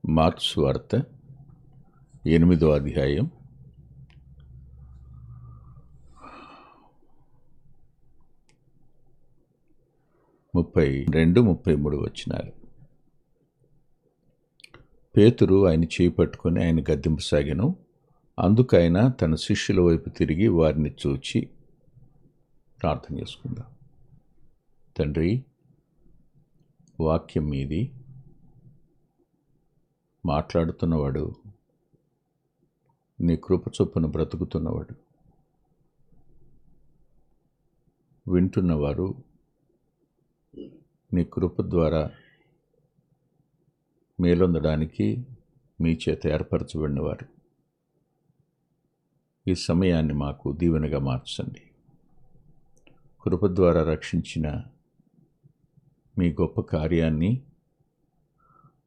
Mark సువార్త 8వ అధ్యాయం 32-33 వచనాలు. పేతురు ఆయన చేయి పట్టుకొని ఆయన గద్దింపసాగెను. అందుకైన తన శిష్యుల వైపు తిరిగి వారిని చూచి ప్రార్థన చేసుకుందాం. తండ్రి, వాక్యం మీది, మాట్లాడుతున్నవాడు నీ కృప చొప్పున బ్రతుకుతున్నవాడు, వింటున్నవారు నీ కృప ద్వారా మేలొందడానికి మీ చేత ఏర్పరచబడినవారు. ఈ సమయాన్ని మాకు దీవెనగా మార్చండి. కృప ద్వారా రక్షించిన మీ గొప్ప కార్యాన్ని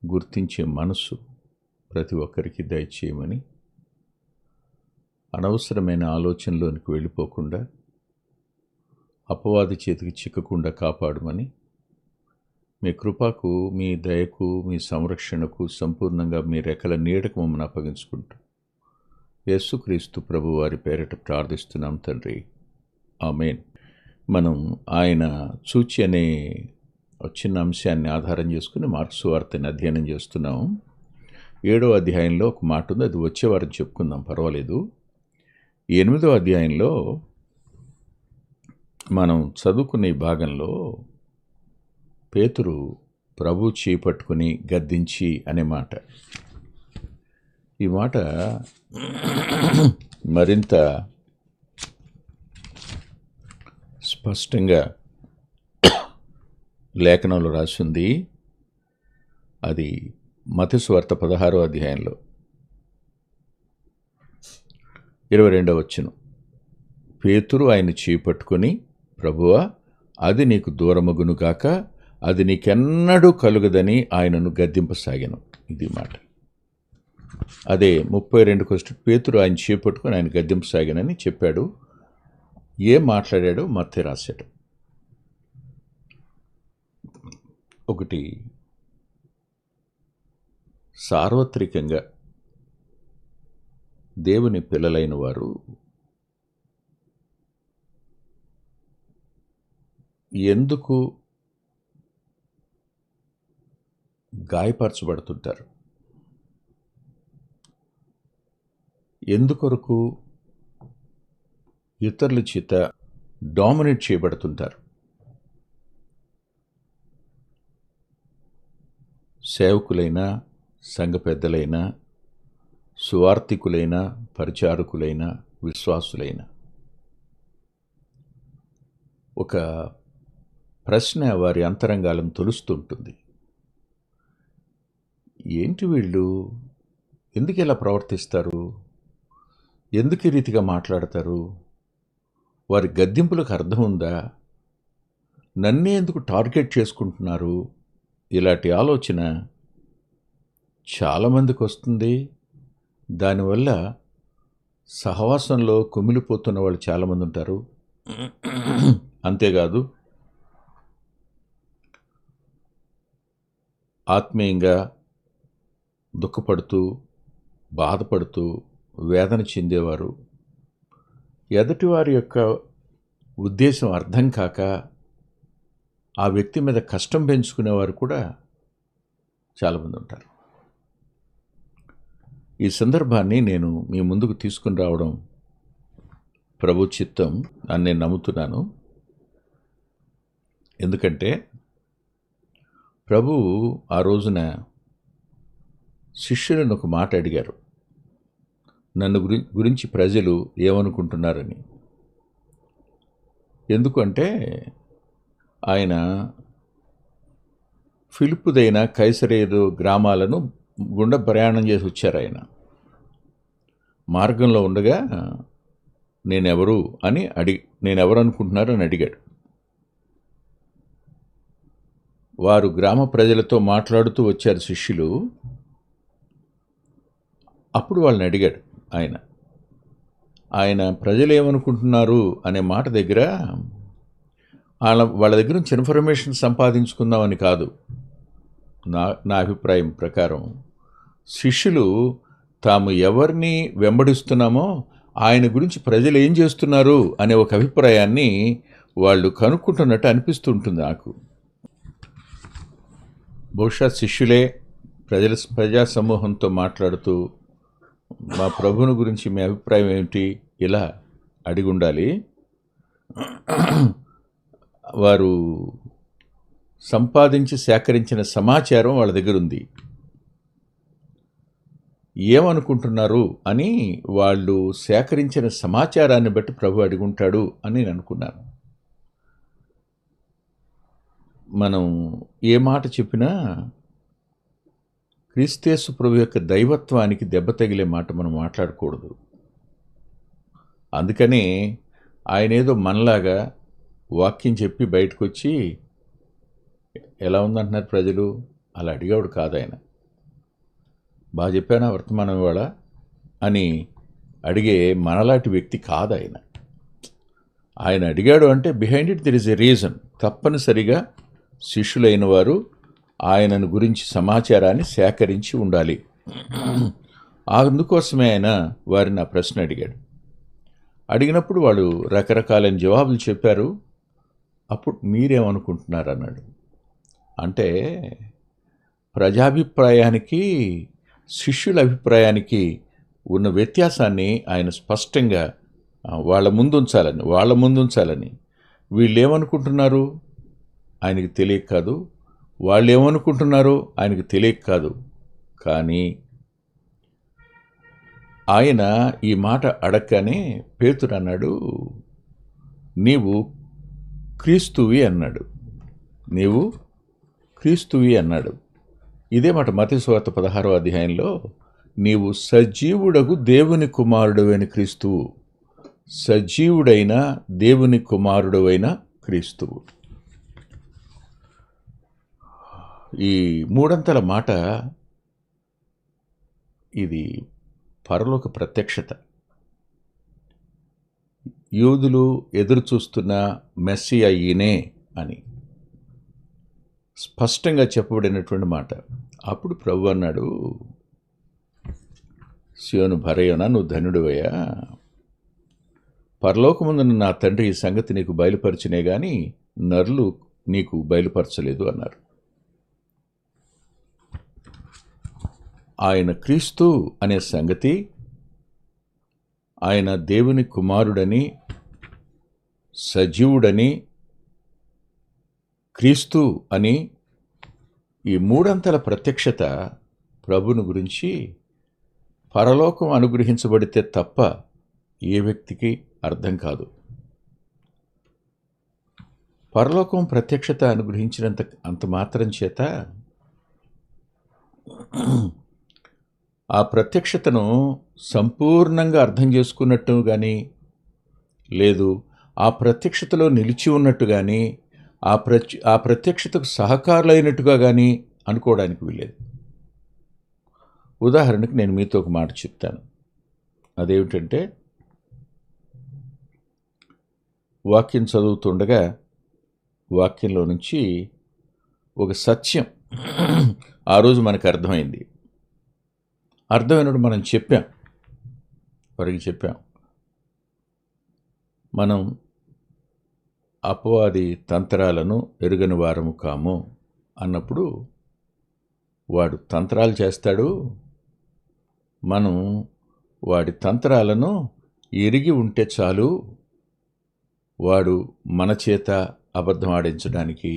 గుర్తించే మనసు ప్రతి ఒక్కరికి దయచేయమని, అనవసరమైన ఆలోచనలోనికి వెళ్ళిపోకుండా అపవాది చేతికి చిక్కకుండా కాపాడమని, మీ కృపకు, మీ దయకు, మీ సంరక్షణకు సంపూర్ణంగా మీ రెక్కల నీడకు మమ్మల్ని అప్పగించుకుంటూ యేసుక్రీస్తు ప్రభు వారి పేరిట ప్రార్థిస్తున్నాం తండ్రి, ఆమేన్. మనం ఆయన చూచి అనే చిన్న అంశాన్ని ఆధారం చేసుకుని మార్కు సువార్తని అధ్యయనం చేస్తున్నాం. 7వ అధ్యాయంలో ఒక మాట ఉంది, అది వచ్చేవారం చెప్పుకుందాం, పర్వాలేదు. 8వ అధ్యాయంలో మనం చదువుకునే భాగంలో పేతురు ప్రభు చేయి పట్టుకుని గద్దించి అనే మాట. ఈ మాట మరింత స్పష్టంగా లేఖనంలో రాసింది. అది మత్తయి సువార్త 16వ అధ్యాయంలో 22వ వచనం. పేతురు ఆయన చేయి పట్టుకొని, ప్రభువా, అది నీకు దూరమగును గాక, అది నీకెన్నడూ కలుగదని ఆయనను గద్దింపసాగాను. ఇది మాట. అదే 32కి వచ్చి పేతురు ఆయన చేయి పట్టుకొని ఆయన గద్దింపసాగానని చెప్పాడు. ఏం మాట్లాడాడో మత్తయి రాశాడు. ఒకటి, సార్వత్రికంగా దేవుని పిల్లలైన వారు ఎందుకు గాయపరచబడుతుంటారు, ఎందుకొరకు ఇతరుల చేత డామినేట్ చేయబడుతుంటారు. సేవకులైనా, సంఘ పెద్దలైనా, సువార్థికులైన, పరిచారకులైన, విశ్వాసులైన ఒక ప్రశ్న వారి అంతరంగాలను తొలుస్తుంటుంది. ఏంటి వీళ్ళు, ఎందుకు ఇలా ప్రవర్తిస్తారు, ఎందుకు ఈ రీతిగా మాట్లాడతారు, వారి గద్దింపులకు అర్థం ఉందా, నన్నే ఎందుకు టార్గెట్ చేసుకుంటున్నారు, ఇలాంటి ఆలోచన చాలామందికి వస్తుంది. దానివల్ల సహవాసంలో కుమిలిపోతున్న వాళ్ళు చాలామంది ఉంటారు. అంతేకాదు, ఆత్మీయంగా దుఃఖపడుతూ, బాధపడుతూ, వేదన చెందేవారు, ఎదుటివారి యొక్క ఉద్దేశం అర్థం కాక ఆ వ్యక్తి మీద కష్టం పెంచుకునేవారు కూడా చాలామంది ఉంటారు. ఈ సందర్భాన్ని నేను మీ ముందుకు తీసుకుని రావడం ప్రభు చిత్తం అని నేను నమ్ముతున్నాను. ఎందుకంటే ప్రభువు ఆ రోజున శిష్యులను ఒక మాట అడిగారు, నన్ను గురించి ప్రజలు ఏమనుకుంటున్నారని. ఎందుకంటే ఆయన ఫిలిప్పుదైన కైసరేయు గ్రామాలను గుండా ప్రయాణం చేసి వచ్చారు. ఆయన మార్గంలో ఉండగా నేనెవరు అనుకుంటున్నారు అని అడిగాడు. వారు గ్రామ ప్రజలతో మాట్లాడుతూ వచ్చారు శిష్యులు. అప్పుడు వాళ్ళని అడిగాడు ఆయన ప్రజలు ఏమనుకుంటున్నారు అనే మాట దగ్గర వాళ్ళ దగ్గర నుంచి ఇన్ఫర్మేషన్ సంపాదించుకుందామని కాదు. నా అభిప్రాయం ప్రకారం శిష్యులు తాము ఎవరిని వెంబడిస్తున్నామో ఆయన గురించి ప్రజలు ఏం చేస్తున్నారు అనే ఒక అభిప్రాయాన్ని వాళ్ళు కనుక్కుంటున్నట్టు అనిపిస్తుంటుంది నాకు. బహుశా శిష్యులే ప్రజా సమూహంతో మాట్లాడుతూ మా ప్రభుని గురించి మీ అభిప్రాయం ఏమిటి ఇలా అడిగి ఉండాలి. వారు సంపాదించి సేకరించిన సమాచారం వాళ్ళ దగ్గర ఉంది. ఏమనుకుంటున్నారు అని వాళ్ళు సేకరించిన సమాచారాన్ని బట్టి ప్రభు అడుగుంటాడు అని నేను అనుకున్నాను. మనం ఏ మాట చెప్పినా క్రీస్తేసు ప్రభు యొక్క దైవత్వానికి దెబ్బ తగిలే మాట మనం మాట్లాడకూడదు. అందుకని ఆయన ఏదో మనలాగా వాక్యం చెప్పి బయటకు వచ్చి ఎలా ఉందంటున్నారు ప్రజలు అలా అడిగాడు కాదు. ఆయన బాగా చెప్పానా వర్తమానం ఇవాళ అని అడిగే మనలాంటి వ్యక్తి కాదు ఆయన. ఆయన అడిగాడు అంటే behind it there is a reason. తప్పనిసరిగా శిష్యులైన వారు ఆయనను గురించి సమాచారాన్ని సేకరించి ఉండాలి. అందుకోసమే ఆయన వారిని ఆ ప్రశ్న అడిగాడు. అడిగినప్పుడు వాళ్ళు రకరకాలైన జవాబులు చెప్పారు. అప్పుడు మీరేమనుకుంటున్నారు అన్నాడు. అంటే ప్రజాభిప్రాయానికి శిష్యుల అభిప్రాయానికి ఉన్న వ్యత్యాసాన్ని ఆయన స్పష్టంగా వాళ్ళ ముందుంచాలని. వీళ్ళు ఏమనుకుంటున్నారు ఆయనకి తెలియక కాదు, వాళ్ళు ఏమనుకుంటున్నారో ఆయనకి తెలియక కాదు. కానీ ఆయన ఈ మాట అడగగానే పేతురు అన్నాడు, నీవు క్రీస్తువి అన్నాడు. నీవు క్రీస్తువి అన్నాడు. ఇదే మాట మత్తయి సువార్త 16వ అధ్యాయంలో, నీవు సజీవుడగు దేవుని కుమారుడవైన క్రీస్తువు, సజీవుడైన దేవుని కుమారుడవైన క్రీస్తువు. ఈ మూడంతల మాట ఇది పరలోక ప్రత్యక్షత. యూదులు ఎదురు చూస్తున్న మెస్సియా ఈయనే అని స్పష్టంగా చెప్పబడినటువంటి మాట. అప్పుడు ప్రభు అన్నాడు, సియోను భరయోనా, నువ్వు ధన్యుడివయ్యా, పరలోకముందున్న నా తండ్రి ఈ సంగతి నీకు బయలుపరిచినే గాని నరులు నీకు బయలుపరచలేదు అన్నారు. ఆయన క్రీస్తు అనే సంగతి, ఆయన దేవుని కుమారుడని, సజీవుడని, క్రీస్తు అని ఈ మూడంతల ప్రత్యక్షత ప్రభుని గురించి పరలోకం అనుగ్రహించబడితే తప్ప ఏ వ్యక్తికి అర్థం కాదు. పరలోకం ప్రత్యక్షత అంత మాత్రం చేత ఆ ప్రత్యక్షతను సంపూర్ణంగా అర్థం చేసుకున్నట్టు కానీ, లేదు ఆ ప్రత్యక్షతలో నిలిచి ఉన్నట్టు కానీ, ఆ ప్రత్యక్షతకు సహకారులైనట్టుగా కానీ అనుకోవడానికి వీలేదు. ఉదాహరణకు నేను మీతో ఒక మాట చెప్తాను. అదేమిటంటే, వాక్యం చదువుతుండగా వాక్యంలో నుంచి ఒక సత్యం ఆ రోజు మనకు అర్థమైంది. అర్థమైనప్పుడు మనం చెప్పాం. మనం అపవాది తంత్రాలను ఎరుగని వారము కాము అన్నప్పుడు వాడు తంత్రాలు చేస్తాడు, మనం వాడి తంత్రాలను ఎరిగి ఉంటే చాలు, వాడు మన చేత అబద్ధం ఆడించడానికి,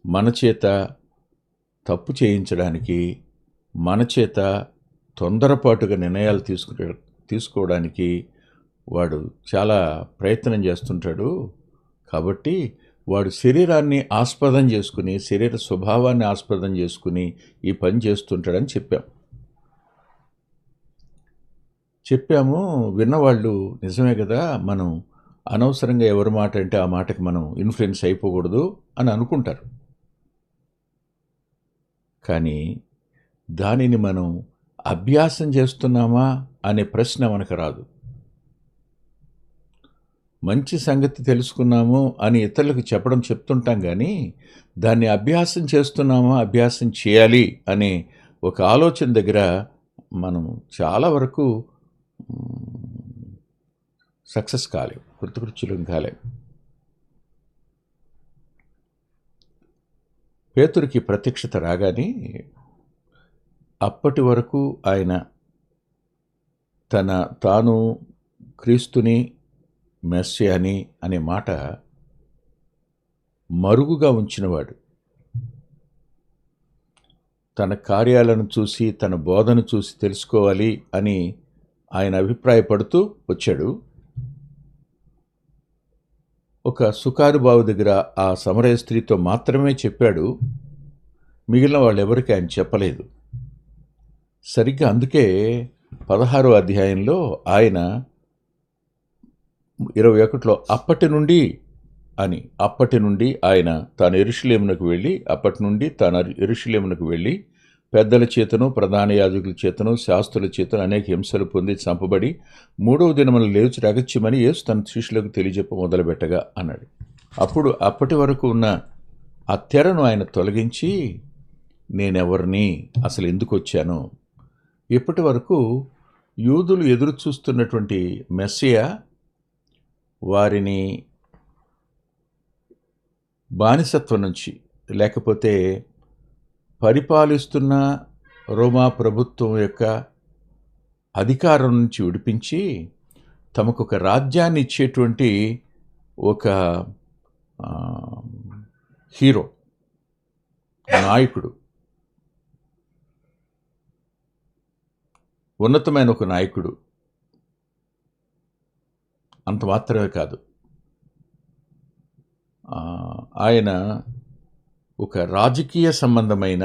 మన చేత తప్పు చేయించడానికి, మన చేత తొందరపాటుగా నిర్ణయాలు తీసుకోవడానికి వాడు చాలా ప్రయత్నం చేస్తుంటాడు. కాబట్టి వాడు శరీరాన్ని ఆస్పదం చేసుకుని, శరీర స్వభావాన్ని ఆస్పదం చేసుకుని ఈ పని చేస్తుంటాడని చెప్పాము. విన్నవాళ్ళు నిజమే కదా, మనం అనవసరంగా ఎవరి మాట అంటే ఆ మాటకి మనం ఇన్ఫ్లుయెన్స్ అయిపోకూడదు అని అనుకుంటారు. కానీ దానిని మనం అభ్యాసం చేస్తున్నామా అనే ప్రశ్న మనకు రాదు. మంచి సంగతి తెలుసుకున్నాము అని ఇతరులకు చెప్తుంటాం కానీ దాన్ని అభ్యాసం చేస్తున్నామా, అభ్యాసం చేయాలి అనే ఒక ఆలోచన దగ్గర మనం చాలా వరకు సక్సెస్ కాలేం, కృతకృత్యులం కాలేం. పేతురికి ప్రత్యక్షత రాగానే అప్పటి వరకు ఆయన తాను క్రీస్తుని, మెస్సియాని అనే మాట మరుగుగా ఉంచినవాడు. తన కార్యాలను చూసి, తన బోధను చూసి తెలుసుకోవాలి అని ఆయన అభిప్రాయపడుతూ వచ్చాడు. ఒక సుకారుబావు దగ్గర ఆ సమరయ స్త్రీతో మాత్రమే చెప్పాడు, మిగిలిన వాళ్ళెవరికి ఆయన చెప్పలేదు. సరిగ్గా అందుకే 16వ అధ్యాయంలో ఆయన 21లో అప్పటి నుండి ఆయన తాను యెరూషలేమునకు వెళ్ళి పెద్దల చేతను, ప్రధాన యాజకుల చేతను, శాస్త్రుల చేతను అనేక హింసలు పొంది చంపబడి 3వ దినమున లేచి రగచ్చిమని యేసు తన శిష్యులకు తెలియజెప్ప మొదలుపెట్టగా అన్నాడు. అప్పటి వరకు ఉన్న ఆ తెరను ఆయన తొలగించి, నేనెవరిని, అసలు ఎందుకు వచ్చాను, ఇప్పటి వరకు యూదులు ఎదురు చూస్తున్నటువంటి మెస్సియా వారిని బానిసత్వం నుంచి, లేకపోతే పరిపాలిస్తున్న రోమా ప్రభుత్వం యొక్క అధికారం నుంచి విడిపించి తమకు ఒక రాజ్యాన్ని ఇచ్చేటువంటి ఒక హీరో, నాయకుడు, ఉన్నతమైన ఒక నాయకుడు. అంత మాత్రమే కాదు, ఆయన ఒక రాజకీయ సంబంధమైన,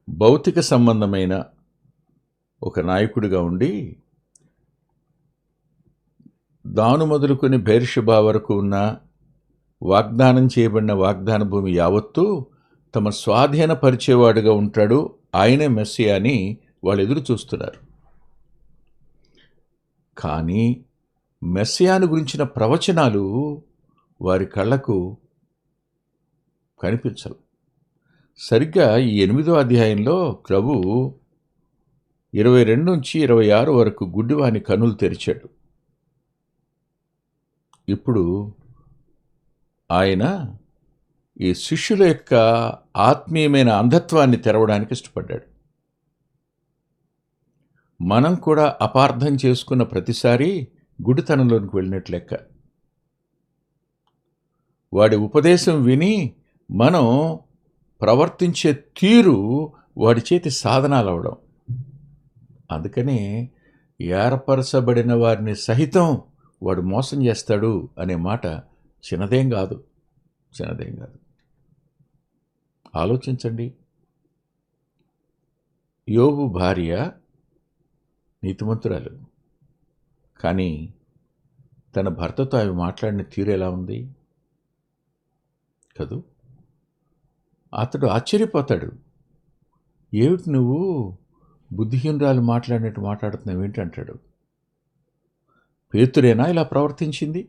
భౌతిక సంబంధమైన ఒక నాయకుడిగా ఉండి దాను మొదలుకొని బెర్షెబా వరకు ఉన్న వాగ్దానం చేయబడిన వాగ్దాన భూమి యావత్తూ తమ స్వాధీనపరిచేవాడుగా ఉంటాడు. ఆయనే మెస్సియా అని వాళ్ళు ఎదురు చూస్తున్నారు. కానీ మెస్సియాను గురించిన ప్రవచనాలు వారి కళ్ళకు కనిపించవు. సరిగ్గా ఈ 8వ అధ్యాయంలో ప్రభు 22 నుంచి 26 వరకు గుడ్డివాని కనులు తెరిచాడు. ఇప్పుడు ఆయన ఈ శిష్యుల యొక్క ఆత్మీయమైన అంధత్వాన్ని తెరవడానికి ఇష్టపడ్డాడు. మనం కూడా అపార్థం చేసుకున్న ప్రతిసారి గుడితనంలోనికి వెళ్ళినట్లు లెక్క. వాడి ఉపదేశం విని మనం ప్రవర్తించే తీరు వాడి చేతి సాధనాలు అవడం. అందుకనే ఏర్పరచబడిన వారిని సహితం వాడు మోసం చేస్తాడు అనే మాట చిన్నదేం కాదు. ఆలోచించండి. యోబు భార్య నీతిమంతురాలు, కానీ తన భర్తతో ఆమె మాట్లాడిన తీరు ఎలా ఉంది కదూ? అతడు ఆశ్చర్యపోతాడు. ఏమిటి నువ్వు బుద్ధిహీనురాలు మాట్లాడినట్టు మాట్లాడుతున్నావు ఏంటి అంటాడు. పేతురేనా ఇలా ప్రవర్తించింది?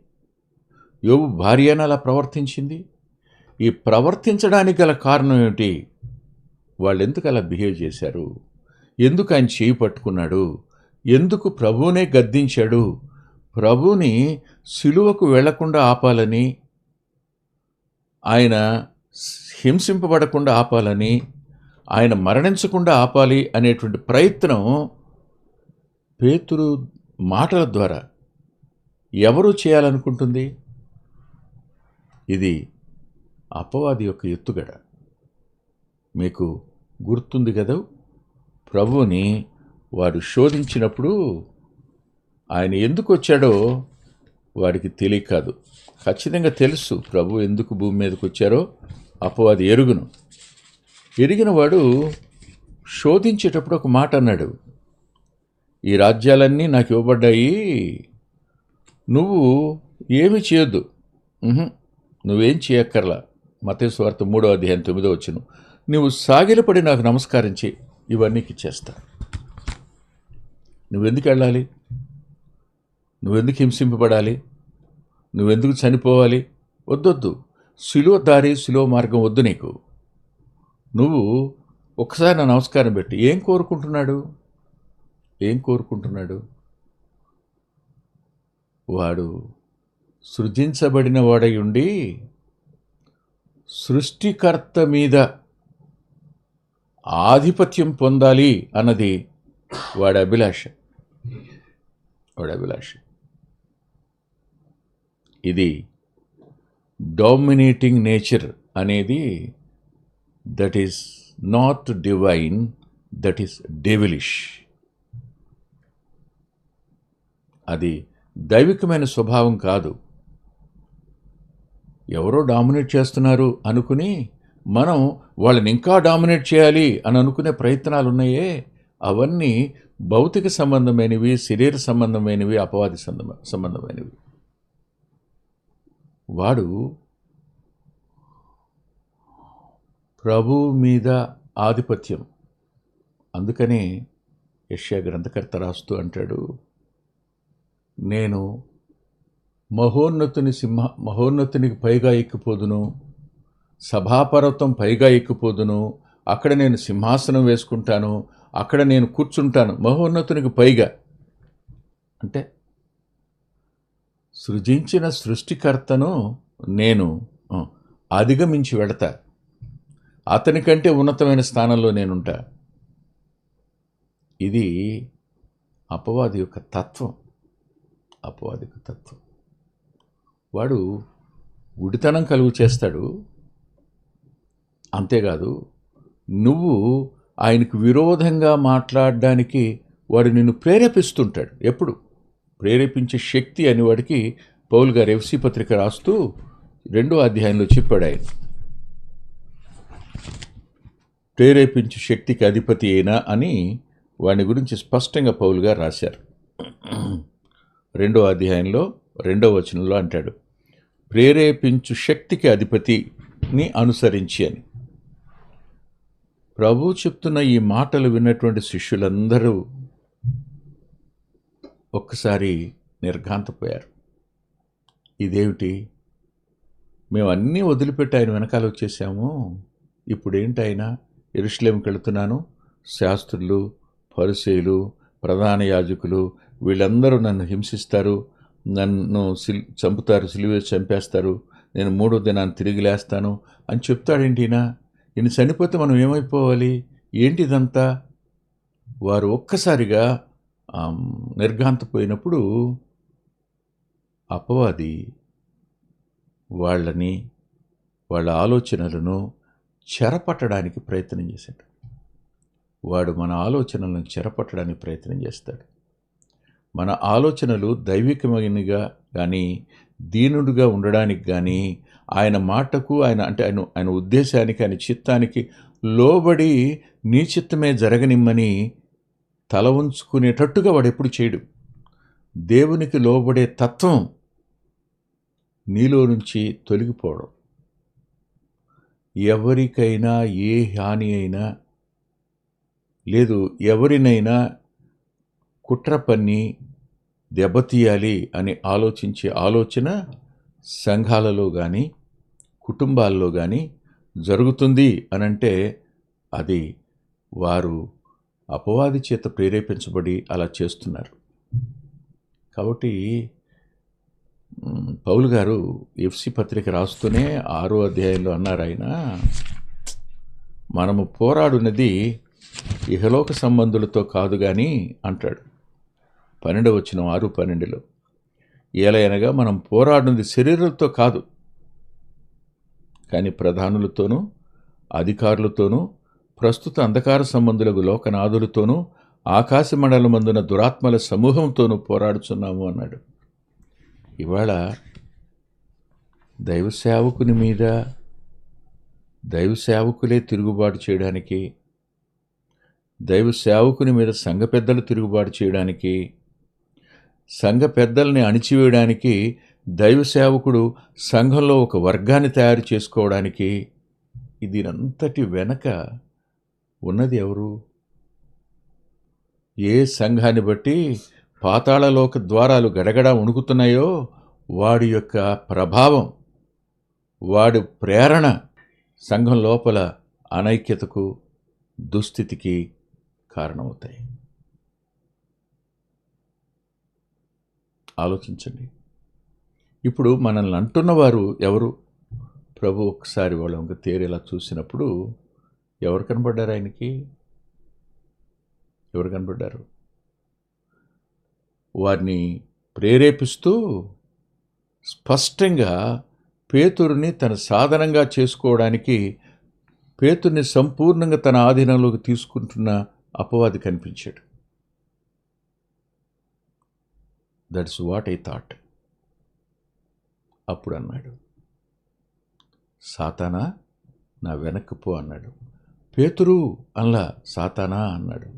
యోబు భార్యనా అలా ప్రవర్తించింది? ఈ ప్రవర్తించడానికి గల కారణం ఏమిటి? వాళ్ళు ఎందుకు అలా బిహేవ్ చేశారు? ఎందుకు ఆయన చేయి పట్టుకున్నాడు? ఎందుకు ప్రభువునే గద్దించాడు? ప్రభువుని సిలువకు వెళ్లకుండా ఆపాలని, ఆయన హింసింపబడకుండా ఆపాలని, ఆయన మరణించకుండా ఆపాలి అనేటువంటి ప్రయత్నం పేతురు మాటల ద్వారా ఎవరు చేయాలనుకుంటుంది? ఇది అపవాది యొక్క ఎత్తుగడ. మీకు గుర్తుంది కదా, ప్రభువుని వారు శోధించినప్పుడు ఆయన ఎందుకు వచ్చాడో వాడికి తెలియకాదు. ఖచ్చితంగా తెలుసు ప్రభు ఎందుకు భూమి మీదకి వచ్చారో అపవాది ఎరిగిన వాడు శోధించేటప్పుడు ఒక మాట అన్నాడు, ఈ రాజ్యాలన్నీ నాకు ఇవ్వబడ్డాయి, నువ్వు ఏమి చేయొద్దు, నువ్వేం చేయక్కర్లా. మత్తయి సువార్త 3వ అధ్యాయం 9వ వచనం, నువ్వు సాగిలపడి నాకు నమస్కరించి ఇవన్నీ ఇచ్చేస్తా. నువ్వెందుకు వెళ్ళాలి? నువ్వెందుకు హింసింపబడాలి? నువ్వెందుకు చనిపోవాలి? వద్దొద్దు. శిలువ దారి, శిలువ మార్గం వద్దు నీకు. నువ్వు ఒక్కసారి నా నమస్కారం పెట్టి ఏం కోరుకుంటున్నాడు? వాడు సృజించబడిన వాడై ఉండి సృష్టికర్త మీద ఆధిపత్యం పొందాలి అన్నది వాడి అభిలాష. ఇది డామినేటింగ్ నేచర్ అనేది that is not divine, that is devilish. అది దైవికమైన స్వభావం కాదు. ఎవరో డామినేట్ చేస్తున్నారు అనుకుని మనం వాళ్ళని ఇంకా డామినేట్ చేయాలి అని అనుకునే ప్రయత్నాలు ఉన్నాయే, అవన్నీ భౌతిక సంబంధమైనవి, శరీర సంబంధమైనవి, అపవాది సంబంధమైనవి. వాడు ప్రభు మీద ఆధిపత్యం. అందుకనే యెషయా గ్రంథకర్త రాస్తూ అంటాడు, నేను మహోన్నతునికి పైగా ఎక్కిపోదును, సభాపర్వతం పైగా ఎక్కిపోదును, అక్కడ నేను సింహాసనం వేసుకుంటాను, అక్కడ నేను కూర్చుంటాను. మహోన్నతునికి పైగా అంటే సృజించిన సృష్టికర్తను నేను అధిగమించి వెడతా, అతనికంటే ఉన్నతమైన స్థానంలో నేనుంటా. ఇది అపవాది యొక్క తత్వం. వాడు గుడితనం కలుగు చేస్తాడు. అంతేకాదు, నువ్వు ఆయనకు విరోధంగా మాట్లాడడానికి వాడు నిన్ను ప్రేరేపిస్తుంటాడు. ఎప్పుడు ప్రేరేపించే శక్తి అని వాడికి పౌలు గారు ఎఫ్సీ పత్రిక రాస్తూ 2వ అధ్యాయంలో చెప్పాడు. ఆయన ప్రేరేపించే శక్తికి అధిపతి అయినా అని వాడి గురించి స్పష్టంగా పౌలు గారు రాశారు. 2వ అధ్యాయంలో 2వ వచనంలో అంటాడు, ప్రేరేపించు శక్తికి అధిపతిని అనుసరించి అని. ప్రభు చెప్తున్న ఈ మాటలు విన్నటువంటి శిష్యులందరూ ఒక్కసారి నిర్ఘాంతపోయారు. ఇదేమిటి, మేము అన్నీ వదిలిపెట్టి ఆయన వెనకాల వచ్చేసాము, ఇప్పుడేంటి ఆయన యెరూషలేముకి వెళుతున్నాను, శాస్త్రులు, పరిసయ్యులు, ప్రధాన యాజకులు వీళ్ళందరూ నన్ను హింసిస్తారు, నన్ను చంపుతారు, సిలువేసి చంపేస్తారు, నేను 3వ దినాన్ని తిరిగి లేస్తాను అని చెప్తాడేంటి ఈయన చనిపోతే మనం ఏమైపోవాలి, ఏంటిదంతా? వారు ఒక్కసారిగా నిర్ఘాంతపోయినప్పుడు అపవాది వాళ్ళ ఆలోచనలను చెరపట్టడానికి ప్రయత్నం చేశాడు. వాడు మన ఆలోచనలను చెరపట్టడానికి ప్రయత్నం చేస్తాడు. మన ఆలోచనలు దైవికమైనగా కానీ, దీనుడుగా ఉండడానికి కానీ, ఆయన మాటకు ఆయన ఉద్దేశానికి, ఆయన చిత్తానికి లోబడి నీ చిత్తమే జరగనిమ్మని తల ఉంచుకునేటట్టుగా వాడు ఎప్పుడు చేయడు. దేవునికి లోబడే తత్వం నీలో నుంచి తొలగిపోవడం. ఎవరికైనా ఏ హాని అయినా లేదు, ఎవరినైనా కుట్ర పన్ని దెబ్బతీయాలి అని ఆలోచించే ఆలోచన సంఘాలలో కానీ, కుటుంబాల్లో కానీ జరుగుతుంది అనంటే అది వారు అపవాది చేత ప్రేరేపించబడి అలా చేస్తున్నారు. కాబట్టి పౌలు గారు ఎఫ్సీ పత్రిక రాస్తూనే 6వ అధ్యాయంలో అన్నారు, ఆయన మనము పోరాడున్నది ఇహలోక సంబంధులతో కాదు కానీ అంటాడు. 12వ వచనం 6:12లో, ఏలయనగా మనం పోరాడున్నది శరీరులతో కాదు, కానీ ప్రధానులతోనూ, అధికారులతోనూ, ప్రస్తుత అంధకార సంబంధులకు లోకనాథులతోనూ, ఆకాశ మండలమందున దురాత్మల సమూహంతోనూ పోరాడుచున్నాము అన్నాడు. ఇవాళ దైవ సేవకుని మీద దైవ సేవకులే తిరుగుబాటు చేయడానికి, దైవ సేవకుని మీద సంఘ పెద్దలు తిరుగుబాటు చేయడానికి, సంఘ పెద్దల్ని అణిచివేయడానికి, దైవ సేవకుడు సంఘంలో ఒక వర్గాన్ని తయారు చేసుకోవడానికి, దీనంతటి వెనక ఉన్నది ఎవరు? ఏ సంఘాన్ని బట్టి పాతాళలోక ద్వారాలు గడగడ వణుకుతున్నాయో వాడి యొక్క ప్రభావం, వాడి ప్రేరణ సంఘం లోపల అనైక్యతకు, దుస్థితికి కారణమవుతాయి. ఆలోచించండి. ఇప్పుడు మనల్ని అంటున్నవారు ఎవరు? ప్రభు ఒకసారి వాళ్ళ వంక తేరేలా చూసినప్పుడు ఎవరు కనబడ్డారు ఆయనకి? ఎవరు కనబడ్డారు? వారిని ప్రేరేపిస్తూ స్పష్టంగా పేతురుని తన సాధనంగా చేసుకోవడానికి, పేతుర్ని సంపూర్ణంగా తన ఆధీనంలోకి తీసుకుంటున్న అపవాది కనిపించాడు. That's what I thought. అప్పుడు అన్నాడు, సాతానా నా వెనక్కు పో అన్నాడు. పేతురు అల్లా సాతానా అన్నాడు.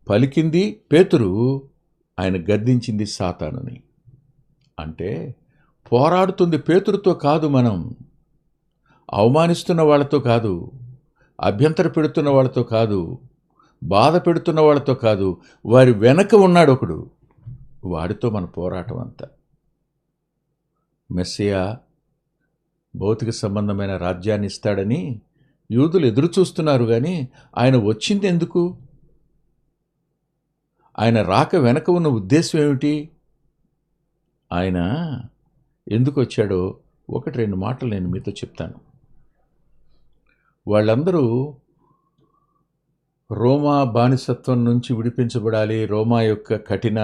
పలికింది పేతురు, ఆయన గద్దించింది సాతానుని. అంటే పోరాడుతుంది పేతురుతో కాదు, మనం అవమానిస్తున్న వాళ్ళతో కాదు, అభ్యంతర పెడుతున్న వాళ్ళతో కాదు, బాధ పెడుతున్న వాళ్ళతో కాదు, వారి వెనక ఉన్నాడు ఒకడు, వాడితో మన పోరాటం అంతా. మెస్సియా భౌతిక సంబంధమైన రాజ్యాన్ని ఇస్తాడని యూదులు ఎదురు చూస్తున్నారు, కానీ ఆయన వచ్చింది ఎందుకు? ఆయన రాక వెనక ఉన్న ఉద్దేశం ఏమిటి? ఆయన ఎందుకు వచ్చాడో 1-2 మాటలు నేను మీతో చెప్తాను. వాళ్ళందరూ రోమా బానిసత్వం నుంచి విడిపించబడాలి, రోమా యొక్క కఠిన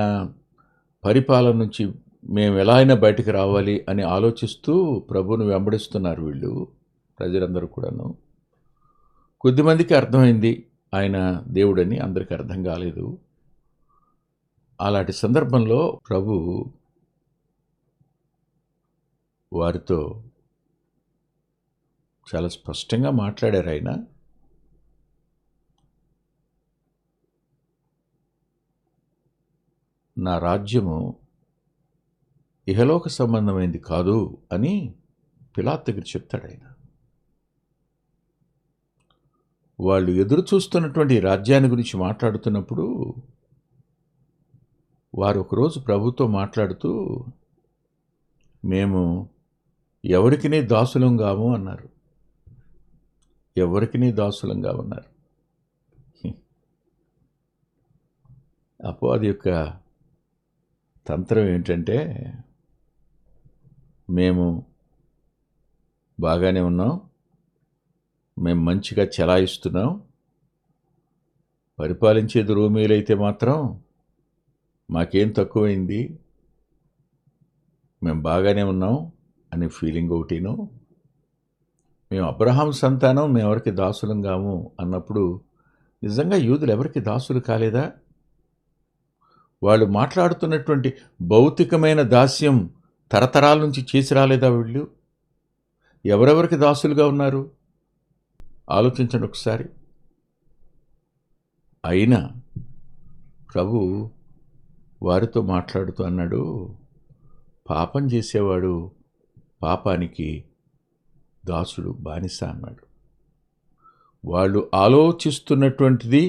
పరిపాలన నుంచి మేము ఎలా అయినా బయటికి రావాలి అని ఆలోచిస్తూ ప్రభువును వెంబడిస్తున్నారు వీళ్ళు ప్రజలందరూ కూడాను. కొద్దిమందికి అర్థమైంది ఆయన దేవుడని, అందరికీ అర్థం కాలేదు. అలాంటి సందర్భంలో ప్రభు వారితో చాలా స్పష్టంగా మాట్లాడారు. ఆయన నా రాజ్యము ఇహలోక సంబంధమైంది కాదు అని పిలాతు దగ్గర చెప్తాడు ఆయన. వాళ్ళు ఎదురు చూస్తున్నటువంటి రాజ్యాన్ని గురించి మాట్లాడుతున్నప్పుడు వారు ఒకరోజు ప్రభుతో మాట్లాడుతూ, మేము ఎవరికినీ దాసులం కాము అన్నారు. ఎవరికినీ దాసులం కామన్నారు. అపవాది యొక్క తంత్రం ఏంటంటే, మేము బాగానే ఉన్నాం, మేము మంచిగా చెలాయిస్తున్నాం, పరిపాలించేది రోమీలైతే మాత్రం మాకేం తక్కువైంది, మేము బాగానే ఉన్నాం అనే ఫీలింగ్ ఒకటిను, మేము అబ్రహాం సంతానం, మేము ఎవరికి దాసులం కాము అన్నప్పుడు నిజంగా యూదులు ఎవరికి దాసులు కాలేదా? వాళ్ళు మాట్లాడుతున్నటువంటి భౌతికమైన దాస్యం తరతరాల నుంచి చేసి రాలేదా వీళ్ళు? ఎవరెవరికి దాసులుగా ఉన్నారు ఆలోచించండి ఒకసారి. అయినా ప్రభు వారితో మాట్లాడుతూ అన్నాడు, పాపం చేసేవాడు పాపానికి దాసుడు, బానిస అన్నాడు. వాళ్ళు ఆలోచిస్తున్నటువంటిది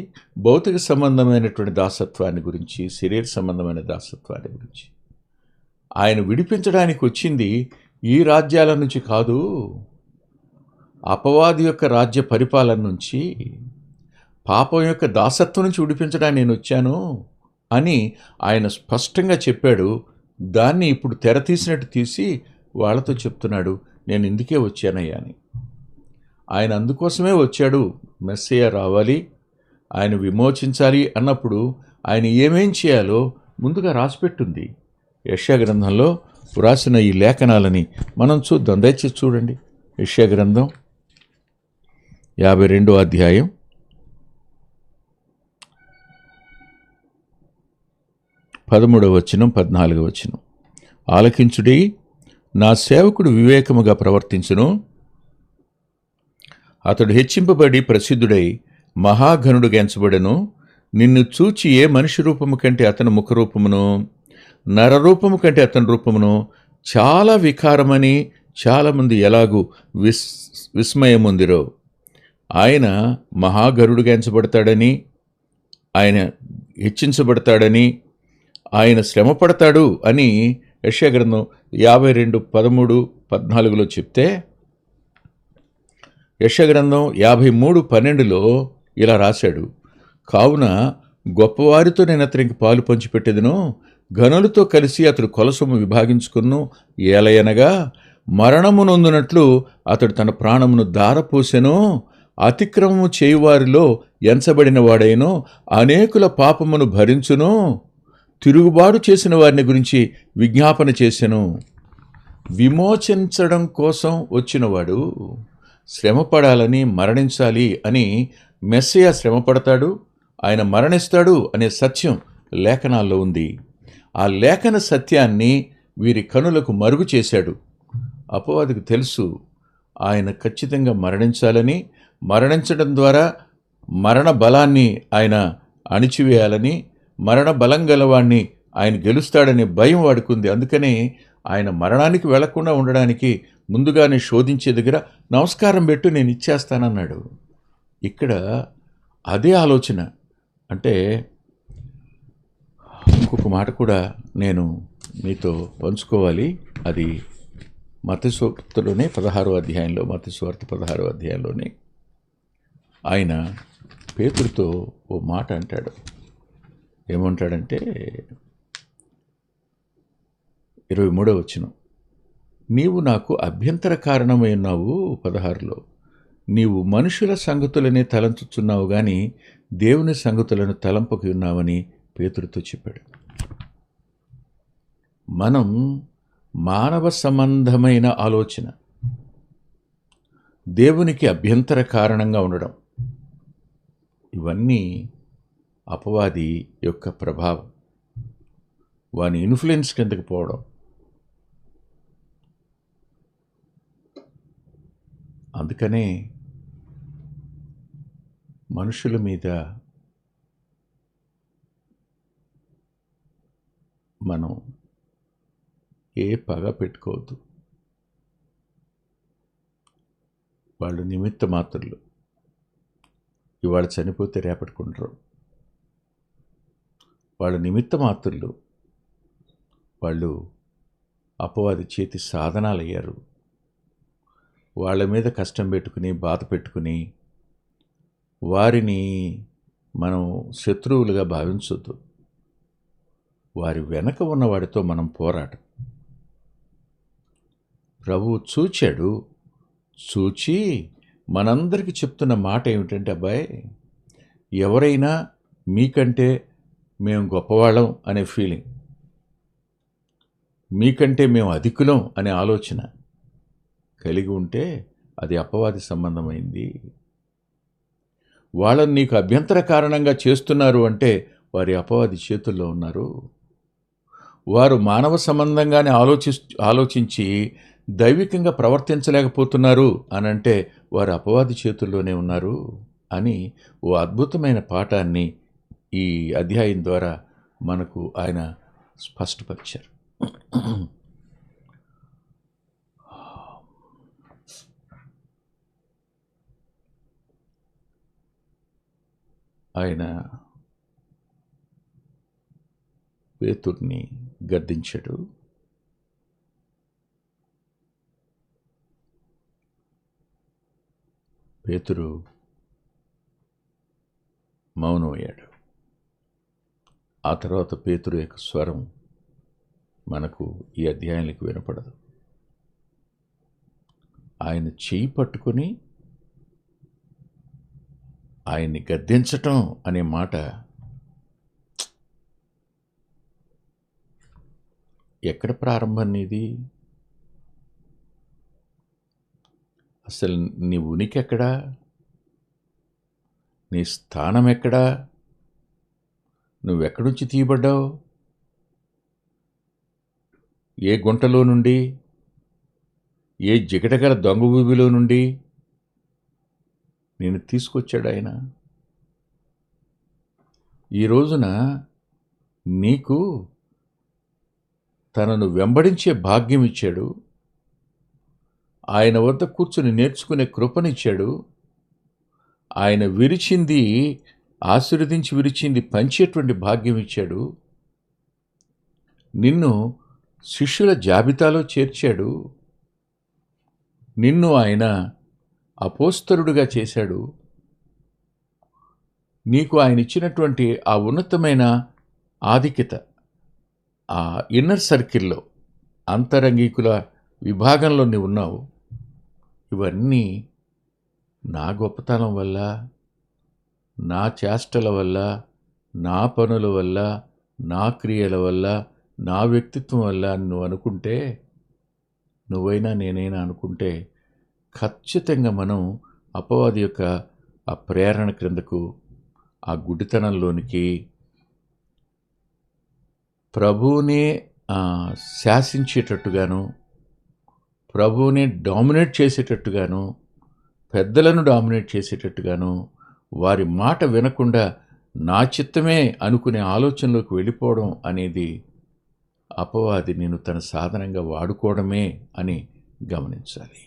భౌతిక సంబంధమైనటువంటి దాసత్వాన్ని గురించి, శరీర సంబంధమైన దాసత్వాన్ని గురించి. ఆయన విడిపించడానికి వచ్చింది ఈ రాజ్యాల నుంచి కాదు, అపవాది యొక్క రాజ్య పరిపాలన నుంచి, పాపం యొక్క దాసత్వం నుంచి విడిపించడానికి నేను వచ్చాను అని ఆయన స్పష్టంగా చెప్పాడు. దాన్ని ఇప్పుడు తెర తీసినట్టు తీసి వాళ్ళతో చెప్తున్నాడు, నేను ఇందుకే వచ్చానయ్యా అని. ఆయన అందుకోసమే వచ్చాడు. మెస్సియా రావాలి, ఆయన విమోచించాలి అన్నప్పుడు ఆయన ఏమేం చేయాలో ముందుగా రాసిపెట్టుంది. యెషయా గ్రంథంలో వ్రాసిన ఈ లేఖనాలని మనం చూద్దాం. దయచేసి చూడండి. యెషయా గ్రంథం 52వ అధ్యాయం 13వ వచనం 14వ వచనం. ఆలకించుడి, నా సేవకుడు వివేకముగా ప్రవర్తించును, అతడు హెచ్చింపబడి ప్రసిద్ధుడై మహాఘనుడుగా ఎంచబడెను. నిన్ను చూచి ఏ మనిషి రూపము కంటే అతని ముఖరూపమును, నరరూపము కంటే అతని రూపమును చాలా వికారమని చాలామంది ఎలాగూ విస్మయముందిరో. ఆయన మహాగరుడుగా ఎంచబడతాడని, ఆయన హెచ్చించబడతాడని, ఆయన శ్రమపడతాడు అని యెషయా గ్రంథం 52:13-14 చెప్తే, యెషయా గ్రంథం 53:12 ఇలా రాశాడు. కావున గొప్పవారితో నేను అతనికి పాలు పంచిపెట్టేదను, గనులతో కలిసి అతడు కొలసొమ్ము విభాగించుకును. ఏలయనగా మరణము నొందునట్లు అతడు తన ప్రాణమును దారపోసెను. అతిక్రమము చేయువారిలో ఎంచబడిన వాడైనో అనేకుల పాపమును భరించును. తిరుగుబాటు చేసిన వారిని గురించి విజ్ఞాపన చేసెను. విమోచించడం కోసం వచ్చినవాడు శ్రమపడాలని, మరణించాలి అని మెస్సయ్య శ్రమపడతాడు, ఆయన మరణిస్తాడు అనే సత్యం లేఖనాల్లో ఉంది. ఆ లేఖన సత్యాన్ని వీరి కనులకు మరుగు చేశాడు. అపవాదికి తెలుసు ఆయన ఖచ్చితంగా మరణించాలని, మరణించడం ద్వారా మరణ బలాన్ని ఆయన అణిచివేయాలని, మరణ బలం గలవాణ్ణి ఆయన గెలుస్తాడనే భయం వాడుకుంది. అందుకనే ఆయన మరణానికి వెళ్లకుండా ఉండడానికి ముందుగానే శోధించే దగ్గర నమస్కారం పెట్టు, నేను ఇచ్చేస్తానన్నాడు. ఇక్కడ అదే ఆలోచన. అంటే ఇంకొక మాట కూడా నేను మీతో పంచుకోవాలి. అది మత్తయి సువార్తలోనే 16వ అధ్యాయంలో, మత్తయి సువార్త 16వ అధ్యాయంలోనే ఆయన పేతురుతో ఓ మాట అంటాడు. ఏమంటాడంటే 23వ వచనం, నీవు నాకు అభ్యంతర కారణమై ఉన్నావు. 16లో, నీవు మనుషుల సంగతులనే తలంచుచున్నావు గాని దేవుని సంగతులను తలంపకి ఉన్నావని పేతురుతో చెప్పాడు. మనం మానవ సంబంధమైన ఆలోచన దేవునికి అభ్యంతర కారణంగా ఉండడం, ఇవన్నీ అపవాది యొక్క ప్రభావం, వాని ఇన్ఫ్లుయెన్స్ కిందకి పోవడం. అందుకనే మనుషుల మీద మనం ఏ పగ పెట్టుకోవద్దు. వాళ్ళు నిమిత్త మాత్రులు. ఇవాళ చనిపోతే రేపటికుంటారు. వాళ్ళు నిమిత్త మాత్రులు. వాళ్ళు అపవాది చేతి సాధనాలయ్యారు. వాళ్ళ మీద కష్టం పెట్టుకుని, బాధ పెట్టుకుని, వారిని మనం శత్రువులుగా భావించొద్దు. వారి వెనక ఉన్నవాడితో మనం పోరాటం. ప్రభువు చూచాడు. చూచి మనందరికీ చెప్తున్న మాట ఏమిటంటే, అబ్బాయి, ఎవరైనా మీకంటే మేము గొప్పవాళ్ళం అనే ఫీలింగ్, మీకంటే మేము అధికులం అనే ఆలోచన కలిగి ఉంటే అది అపవాది సంబంధమైంది. వాళ్ళని నీకు అభ్యంతర కారణంగా చేస్తున్నారు అంటే వారి అపవాది చేతుల్లో ఉన్నారు. వారు మానవ సంబంధంగానే ఆలోచించి దైవికంగా ప్రవర్తించలేకపోతున్నారు అనంటే వారు అపవాది చేతుల్లోనే ఉన్నారు అని ఓ అద్భుతమైన పాఠాన్ని ఈ అధ్యాయం ద్వారా మనకు ఆయన స్పష్టపరిచారు. ఆయన పేతుర్ని గద్దించాడు. పేతురు మౌనమయ్యాడు. ఆ తర్వాత పేతురు యొక్క స్వరం మనకు ఈ అధ్యాయానికి వినపడదు. ఆయన చేయి పట్టుకొని ఆయన్ని గద్దించటం అనే మాట ఎక్కడ ప్రారంభం నీది? అసలు నీ ఉనికి ఎక్కడా? నీ స్థానం ఎక్కడా? నువ్వెక్కడుంచి తీయబడ్డావు? ఏ గుంటలో నుండి, ఏ జిగటగల దొంగ ఊబిలో నుండి నేను తీసుకొచ్చాడు ఆయన. ఈ రోజున నీకు తనను వెంబడించే భాగ్యం ఇచ్చాడు. ఆయన వద్ద కూర్చుని నేర్చుకునే కృపనిచ్చాడు. ఆయన విరిచింది, ఆశీర్వదించి విరిచింది పంచేటువంటి భాగ్యం ఇచ్చాడు. నిన్ను శిష్యుల జాబితాలో చేర్చాడు. నిన్ను ఆయన అపోస్తలుడుగా చేశాడు. నీకు ఆయన ఇచ్చినటువంటి ఆ ఉన్నతమైన ఆధిక్యత, ఆ ఇన్నర్ సర్కిల్లో, అంతరంగికుల విభాగంలో నీవు ఉన్నావు. ఇవన్నీ నా గొప్పతనం వల్ల, నా చేష్టల వల్ల, నా పనుల వల్ల, నా క్రియల వల్ల, నా వ్యక్తిత్వం వల్ల నువ్వు అనుకుంటే, నువ్వైనా నేనైనా అనుకుంటే, ఖచ్చితంగా మనం అపవాది యొక్క ఆ ప్రేరణ క్రిందకు, ఆ గుడ్డితనంలోనికి, ప్రభువునే శాసించేటట్టుగాను, ప్రభువుని డామినేట్ చేసేటట్టుగాను, పెద్దలను డామినేట్ చేసేటట్టుగాను, వారి మాట వినకుండా నా చిత్తమే అనుకునే ఆలోచనలోకి వెళ్ళిపోవడం అనేది అపవాది నేను తన సాధనంగా వాడుకోవడమే అని గమనించాలి.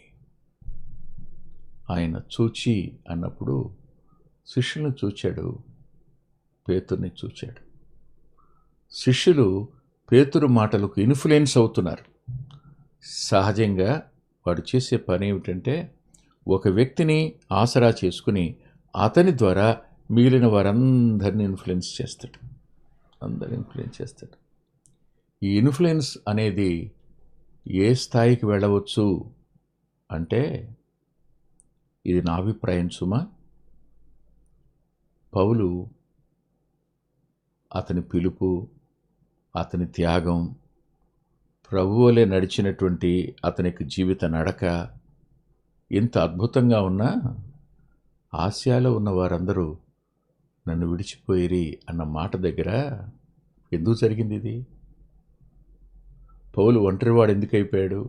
ఆయన చూచి అన్నప్పుడు శిష్యులను చూచాడు, పేతుర్ని చూచాడు. శిష్యులు పేతురు మాటలకు ఇన్ఫ్లుయెన్స్ అవుతున్నారు. సహజంగా వాడు చేసే పని ఏమిటంటే, ఒక వ్యక్తిని ఆసరా చేసుకుని అతని ద్వారా మిగిలిన వారందరినీ ఇన్ఫ్లుయెన్స్ చేస్తాడు. అందరిని ఇన్ఫ్లుయెన్స్ చేస్తాడు. ఈ ఇన్ఫ్లుయెన్స్ అనేది ఏ స్థాయికి వెళ్ళవచ్చు అంటే, ఇది నా అభిప్రాయం సుమా, పౌలు అతని పిలుపు, అతని త్యాగం, ప్రభువులే నడిచినటువంటి అతనికి జీవిత నడక ఇంత అద్భుతంగా ఉన్నా, ఆసియాలో ఉన్న వారందరూ నన్ను విడిచిపోయిరి అన్న మాట దగ్గర ఎందుకు జరిగింది ఇది? పౌలు ఒంటరివాడు ఎందుకు అయిపోయాడు?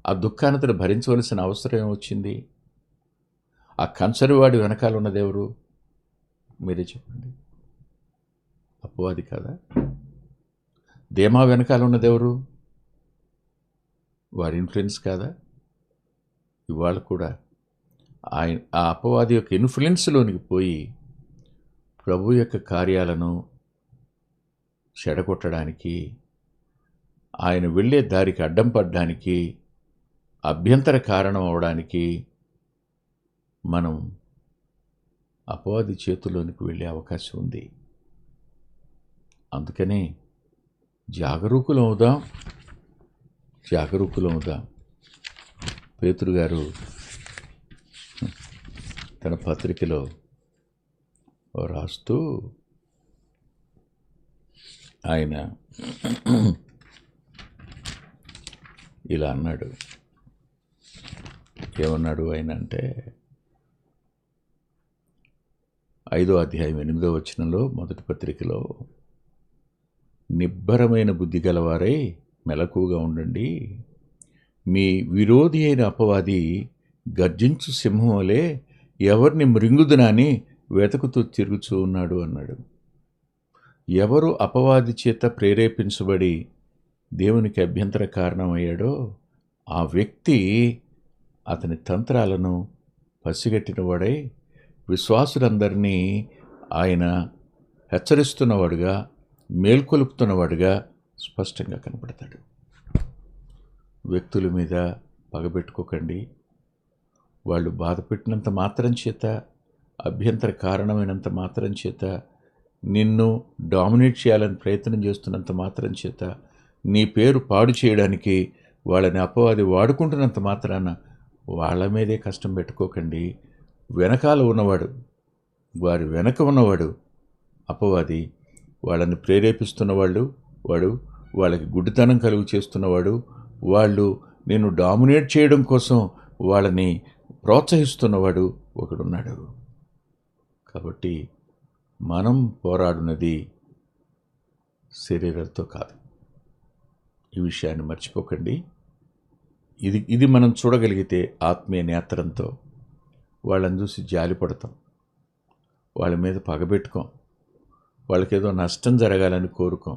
ఆ దుఃఖాన్ని అతను భరించవలసిన అవసరం ఏమొచ్చింది? ఆ కంచరివాడి వెనకాల ఉన్నదెవరు? మీరే చెప్పండి. అపవాది కాదా? దేమా వెనకాల ఉన్నదెవరు? వారి ఇన్ఫ్లుయెన్స్ కాదా? ఇవాళ కూడా ఆయన ఆ అపవాది యొక్క ఇన్ఫ్లుయెన్స్లోనికి పోయి ప్రభు యొక్క కార్యాలను చెడగొట్టడానికి, ఆయన వెళ్ళే దారికి అడ్డం పడడానికి, అభ్యంతర కారణం అవడానికి మనం అపవాది చేతిలోనికి వెళ్ళే అవకాశం ఉంది. అందుకనే జాగరూకులవుదాం. పేతురు గారు తన పత్రికలో రాస్తూ ఆయన ఇలా అన్నాడు. ఏమన్నాడు ఆయన అంటే, 5వ అధ్యాయం 8వ వచనంలో, మొదటి పత్రికలో, నిబ్బరమైన బుద్ధి గలవారై మెలకువగా ఉండండి. మీ విరోధి అయిన అపవాది గర్జించు సింహం వలె ఎవరిని మృంగుదునని వెతుకుతూ తిరుగుతూ ఉన్నాడు అన్నాడు. ఎవరు అపవాది చేత ప్రేరేపించబడి దేవునికి అభ్యంతర కారణమయ్యాడో ఆ వ్యక్తి అతని తంత్రాలను పసిగట్టినవాడై విశ్వాసులందరినీ ఆయన హెచ్చరిస్తున్నవాడుగా, మేల్కొలుపుతున్నవాడుగా స్పష్టంగా కనపడతాడు. వ్యక్తుల మీద పగబెట్టుకోకండి. వాళ్ళు బాధ పెట్టినంత మాత్రం చేత, అభ్యంతర కారణమైనంత మాత్రం చేత, నిన్ను డామినేట్ చేయాలని ప్రయత్నం చేస్తున్నంత మాత్రం చేత, నీ పేరు పాడు చేయడానికి వాళ్ళని అపవాది వాడుకుంటున్నంత మాత్రాన వాళ్ళ మీదే కష్టం పెట్టుకోకండి. వెనకాల ఉన్నవాడు, వారి వెనక ఉన్నవాడు అపవాది, వాళ్ళని ప్రేరేపిస్తున్నవాడు వాడు, వాళ్ళకి గుడ్డితనం కలుగు చేస్తున్నవాడు, వాళ్ళు నేను డామినేట్ చేయడం కోసం వాళ్ళని ప్రోత్సహిస్తున్నవాడు ఒకడున్నాడు. కాబట్టి మనం పోరాడున్నది శరీరంతో కాదు. ఈ విషయాన్ని మర్చిపోకండి. ఇది మనం చూడగలిగితే ఆత్మీయ నేత్రంతో వాళ్ళని చూసి జాలిపడతాం, వాళ్ళ మీద పగబెట్టుకోం, వాళ్ళకేదో నష్టం జరగాలని కోరుకోం,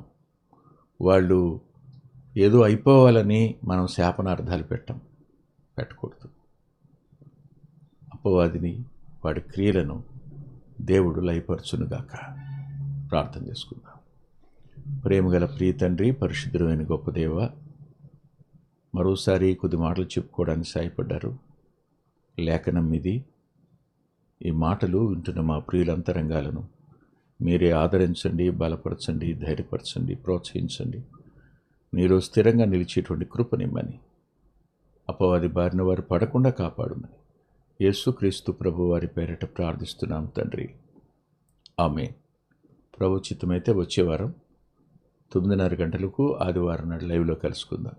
వాళ్ళు ఏదో అయిపోవాలని మనం శాపనార్థాలు పెట్టకూడదు. అపవాదిని, వాడి క్రియలను దేవుడు లయపరచునుగాక. ప్రార్థన చేసుకుందాం. ప్రేమగల ప్రియ తండ్రి, పరిశుద్ధుడైన గొప్ప దేవ, మరోసారి కొద్ది మాటలు చెప్పుకోవడానికి సాయపడ్డారు. లేఖనం ఇది, ఈ మాటలు వింటున్న మా ప్రియులంతరంగాలను మీరే ఆదరించండి, బలపరచండి, ధైర్యపరచండి, ప్రోత్సహించండి. మీరు స్థిరంగా నిలిచేటువంటి కృపనిమ్మని, అపవాది బారిన వారు పడకుండా కాపాడమని యేసుక్రీస్తు ప్రభు వారి పేరిట ప్రార్థిస్తున్నాం తండ్రి. ఆమేన్. ప్రభు చిత్తమైతే వచ్చే వారం 9:30 గంటలకు ఆదివారం నాడు లైవ్లో కలుసుకుందాం.